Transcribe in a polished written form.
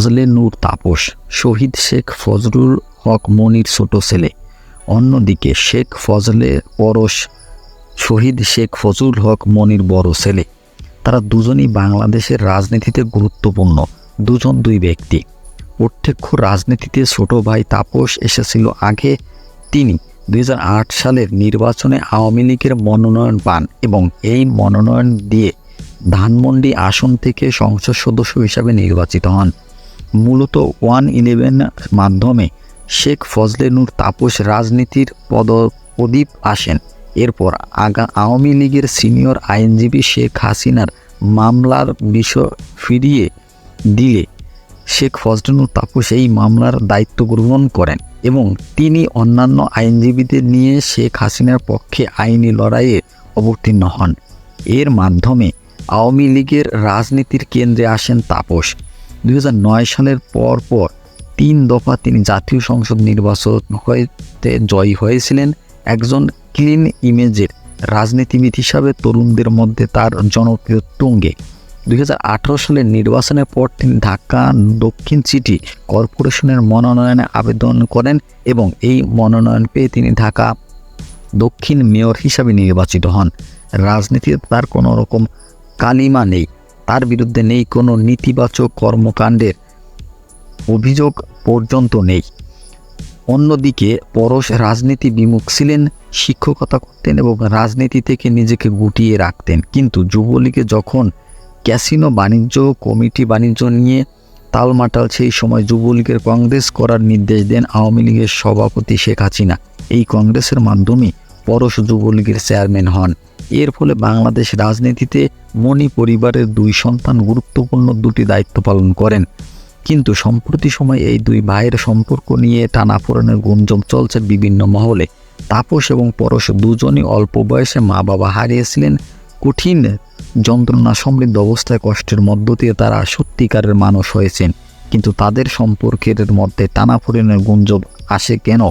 ফজলে নূর তাপস শহীদ শেখ ফজলুল হক মনির ছোট ছেলে। অন্যদিকে শেখ ফজলে পরশ শহীদ শেখ ফজলুল হক মনির বড় ছেলে। তারা দুজনই বাংলাদেশের রাজনীতিতে গুরুত্বপূর্ণ দুই ব্যক্তি। প্রত্যক্ষ রাজনীতিতে ছোট ভাই তাপস এসেছিল আগে। তিনি 2008 সালের নির্বাচনে আওয়ামী লীগের মনোনয়ন পান এবং এই মনোনয়ন দিয়ে ধানমন্ডি আসন থেকে সংসদ সদস্য হিসাবে নির্বাচিত হন। মূলত 111 মাধ্যমে শেখ ফজলে নূর তাপস রাজনীতির পদীপ আসেন। এরপর আওয়ামী লীগের সিনিয়র আইনজীবী শেখ হাসিনার মামলার বিষয় ফিরিয়ে দিলে শেখ ফজলে নূর তাপস এই মামলার দায়িত্ব গ্রহণ করেন এবং তিনি অন্যান্য আইনজীবীদের নিয়ে শেখ হাসিনার পক্ষে আইনি লড়াইয়ে অবতীর্ণ হন। এর মাধ্যমে আওয়ামী লীগের রাজনীতির কেন্দ্রে আসেন তাপস। 2009 সালের পর 3 দফা তিনি জাতীয় সংসদ নির্বাচন হতে জয়ী হয়েছিলেন। একজন ক্লিন ইমেজের রাজনীতিবিদ হিসাবে তরুণদের মধ্যে তার জনপ্রিয় তুঙ্গে। 2018 সালের নির্বাচনের পর তিনি ঢাকা দক্ষিণ সিটি কর্পোরেশনের মনোনয়নে আবেদন করেন এবং এই মনোনয়ন পেয়ে তিনি ঢাকা দক্ষিণ মেয়র হিসাবে নির্বাচিত হন। রাজনীতিতে তার কোনো রকম কালিমা নেই, তার বিরুদ্ধে নেই কোনো নেতিবাচক কর্মকাণ্ডের অভিযোগ পর্যন্ত নেই। অন্যদিকে পরশ রাজনীতি বিমুখ ছিলেন, শিক্ষকতা করতেন এবং রাজনীতি থেকে নিজেকে গুটিয়ে রাখতেন। কিন্তু যুবলীগে যখন ক্যাসিনো বাণিজ্য কমিটি বাণিজ্য নিয়ে তালমাটাল, সেই সময় যুবলীগের কংগ্রেস করার নির্দেশ দেন আওয়ামী লীগের সভাপতি শেখ হাসিনা। এই কংগ্রেসের মাধ্যমে পরশ যুবলীগের চেয়ারম্যান হন। এর ফলে বাংলাদেশ রাজনীতিতে মনি পরিবারের 2 সন্তান গুরুত্বপূর্ণ 2টি দায়িত্ব পালন করেন। কিন্তু সম্প্রতি সময় এই 2 ভাইয়ের সম্পর্ক নিয়ে টানাপোড়েনের গুঞ্জন চলছে বিভিন্ন মহলে। তাপস এবং পরশ দুজনই অল্প বয়সে মা বাবা হারিয়েছিলেন। কঠিন যন্ত্রণা সমৃদ্ধ অবস্থায় কষ্টের মধ্য দিয়ে তারা সত্যিকারের মানুষ হয়েছেন। কিন্তু তাদের সম্পর্কের মধ্যে টানাপোড়েনের গুঞ্জন আসে কেন?